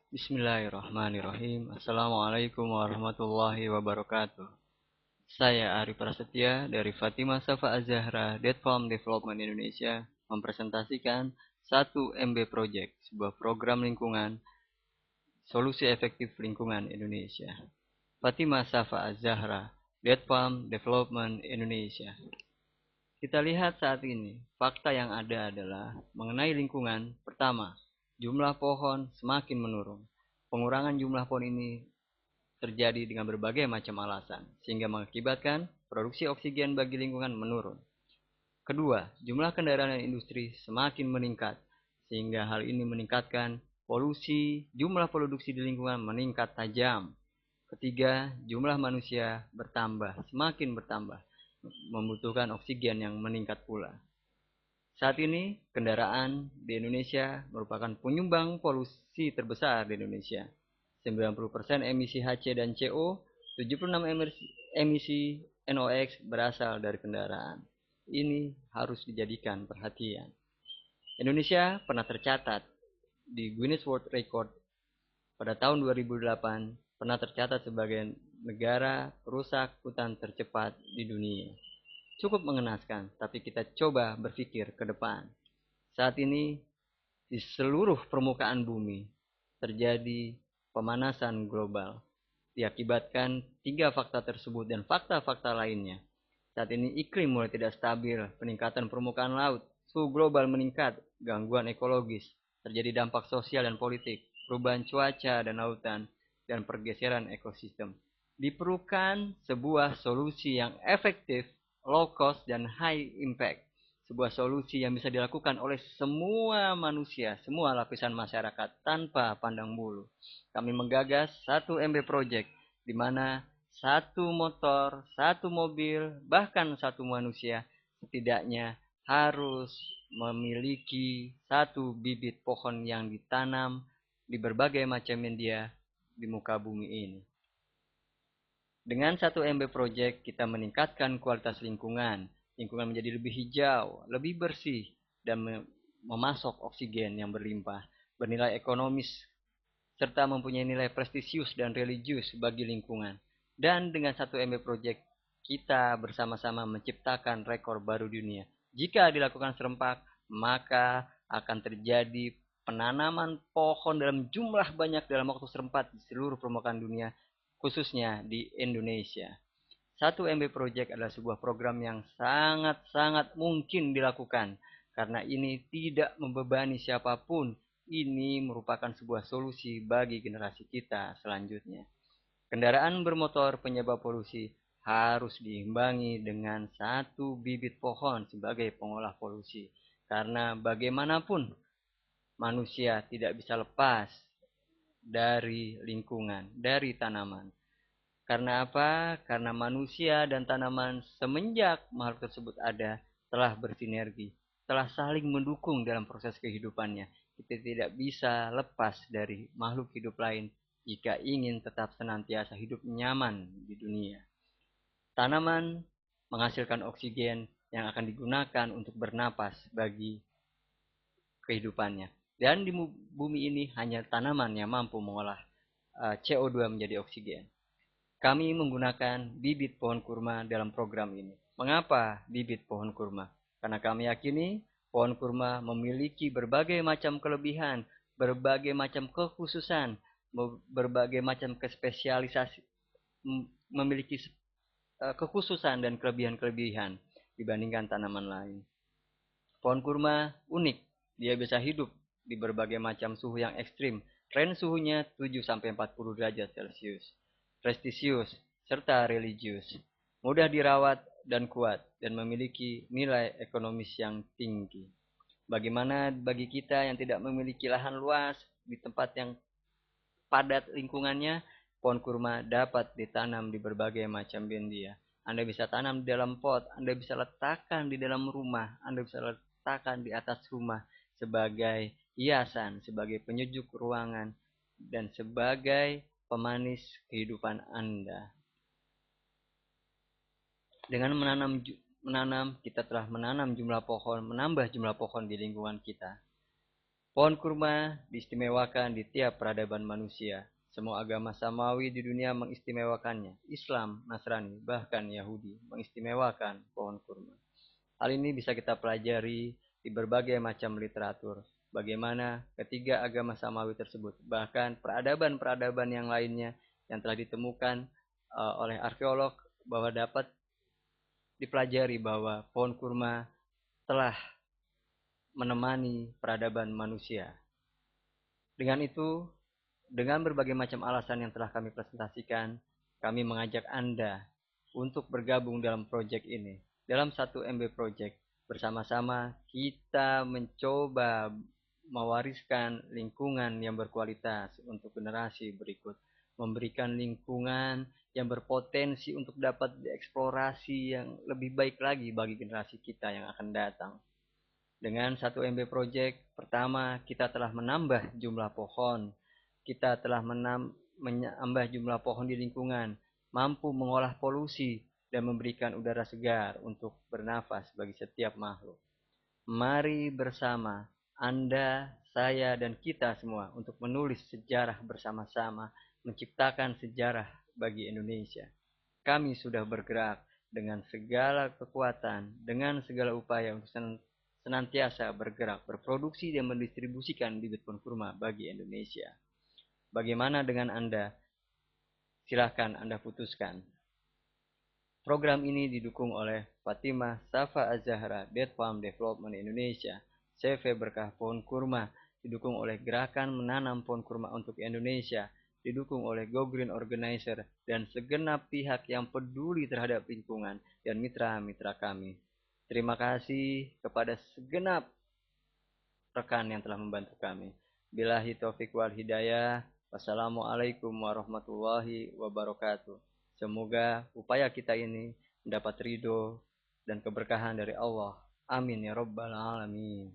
Bismillahirrahmanirrahim. Assalamualaikum warahmatullahi wabarakatuh. Saya Ari Prasetya dari Fatimah Safa Az-Zahra Farm Development Indonesia mempresentasikan 1MB Project, sebuah program lingkungan solusi efektif lingkungan Indonesia. Fatimah Safa Az-Zahra Farm Development Indonesia. Kita lihat saat ini, fakta yang ada adalah mengenai lingkungan. Pertama, jumlah pohon semakin menurun. Pengurangan jumlah pohon ini terjadi dengan berbagai macam alasan, sehingga mengakibatkan produksi oksigen bagi lingkungan menurun. Kedua, jumlah kendaraan dan industri semakin meningkat, sehingga hal ini meningkatkan polusi, jumlah produksi di lingkungan meningkat tajam. Ketiga, jumlah manusia semakin bertambah, membutuhkan oksigen yang meningkat pula. Saat ini, kendaraan di Indonesia merupakan penyumbang polusi terbesar di Indonesia. 90% emisi HC dan CO, 76 emisi NOx berasal dari kendaraan. Ini harus dijadikan perhatian. Indonesia pernah tercatat di Guinness World Record pada tahun 2008, pernah tercatat sebagai negara perusak hutan tercepat di dunia. Cukup mengenaskan, tapi kita coba berpikir ke depan. Saat ini, di seluruh permukaan bumi, terjadi pemanasan global. Diakibatkan 3 fakta tersebut dan fakta-fakta lainnya. Saat ini iklim mulai tidak stabil, peningkatan permukaan laut, suhu global meningkat, gangguan ekologis, terjadi dampak sosial dan politik, perubahan cuaca dan lautan, dan pergeseran ekosistem. Diperlukan sebuah solusi yang efektif, low cost, dan high impact. Sebuah solusi yang bisa dilakukan oleh semua manusia, semua lapisan masyarakat tanpa pandang bulu. Kami menggagas 1MB Project, di mana satu motor, satu mobil, bahkan satu manusia setidaknya harus memiliki satu bibit pohon yang ditanam di berbagai macam media di muka bumi ini. Dengan 1MB Project, kita meningkatkan kualitas lingkungan. Lingkungan menjadi lebih hijau, lebih bersih, dan memasok oksigen yang berlimpah, bernilai ekonomis, serta mempunyai nilai prestisius dan religius bagi lingkungan. Dan dengan 1MB Project, kita bersama-sama menciptakan rekor baru dunia. Jika dilakukan serempak, maka akan terjadi penanaman pohon dalam jumlah banyak dalam waktu serempak di seluruh permukaan dunia, khususnya di Indonesia. 1MB Project adalah sebuah program yang sangat-sangat mungkin dilakukan, karena ini tidak membebani siapapun. Ini merupakan sebuah solusi bagi generasi kita selanjutnya. Kendaraan bermotor penyebab polusi harus diimbangi dengan satu bibit pohon sebagai pengolah polusi. Karena bagaimanapun manusia tidak bisa lepas dari lingkungan, dari tanaman. Karena apa? Karena manusia dan tanaman semenjak makhluk tersebut ada telah bersinergi, telah saling mendukung dalam proses kehidupannya. Kita tidak bisa lepas dari makhluk hidup lain jika ingin tetap senantiasa hidup nyaman di dunia. Tanaman menghasilkan oksigen yang akan digunakan untuk bernapas bagi kehidupannya. Dan di bumi ini hanya tanaman yang mampu mengolah CO2 menjadi oksigen. Kami menggunakan bibit pohon kurma dalam program ini. Mengapa bibit pohon kurma? Karena kami yakini pohon kurma memiliki berbagai macam kelebihan, berbagai macam kekhususan, berbagai macam kespesialisasi, memiliki kekhususan dan kelebihan-kelebihan dibandingkan tanaman lain. Pohon kurma unik, dia bisa hidup di berbagai macam suhu yang ekstrim. Range suhunya 7-40 derajat Celcius. Prestisius serta religius, mudah dirawat dan kuat, dan memiliki nilai ekonomis yang tinggi. Bagaimana bagi kita yang tidak memiliki lahan luas di tempat yang padat lingkungannya, pohon kurma dapat ditanam di berbagai macam media. Anda bisa tanam di dalam pot, Anda bisa letakkan di dalam rumah, Anda bisa letakkan di atas rumah sebagai hiasan, sebagai penyejuk ruangan, dan sebagai pemanis kehidupan Anda. Dengan menanam, kita telah menanam jumlah pohon, menambah jumlah pohon di lingkungan kita. Pohon kurma diistimewakan di tiap peradaban manusia. Semua agama samawi di dunia mengistimewakannya. Islam, Nasrani, bahkan Yahudi mengistimewakan pohon kurma. Hal ini bisa kita pelajari di berbagai macam literatur. Bagaimana ketiga agama samawi tersebut, bahkan peradaban-peradaban yang lainnya yang telah ditemukan oleh arkeolog bahwa dapat dipelajari bahwa pohon kurma telah menemani peradaban manusia. Dengan itu, dengan berbagai macam alasan yang telah kami presentasikan, kami mengajak Anda untuk bergabung dalam proyek ini. Dalam 1MB Project, bersama-sama kita mencoba mewariskan lingkungan yang berkualitas untuk generasi berikut. Memberikan lingkungan yang berpotensi untuk dapat dieksplorasi yang lebih baik lagi bagi generasi kita yang akan datang. Dengan 1MB Project, pertama kita telah menambah jumlah pohon. Kita telah menambah jumlah pohon di lingkungan, mampu mengolah polusi dan memberikan udara segar untuk bernafas bagi setiap makhluk. Mari bersama Anda, saya, dan kita semua untuk menulis sejarah bersama-sama, menciptakan sejarah bagi Indonesia. Kami sudah bergerak dengan segala kekuatan, dengan segala upaya untuk senantiasa bergerak, berproduksi dan mendistribusikan bibit pohon kurma bagi Indonesia. Bagaimana dengan Anda? Silahkan Anda putuskan. Program ini didukung oleh Fatimah Safa Az-Zahra, Dead Farm Development Indonesia, CV Berkah Pohon Kurma, didukung oleh Gerakan Menanam Pohon Kurma untuk Indonesia, didukung oleh Go Green Organizer, dan segenap pihak yang peduli terhadap lingkungan dan mitra-mitra kami. Terima kasih kepada segenap rekan yang telah membantu kami. Billahi taufiq wal hidayah. Wassalamualaikum warahmatullahi wabarakatuh. Semoga upaya kita ini mendapat ridho dan keberkahan dari Allah. Amin ya rabbal alamin.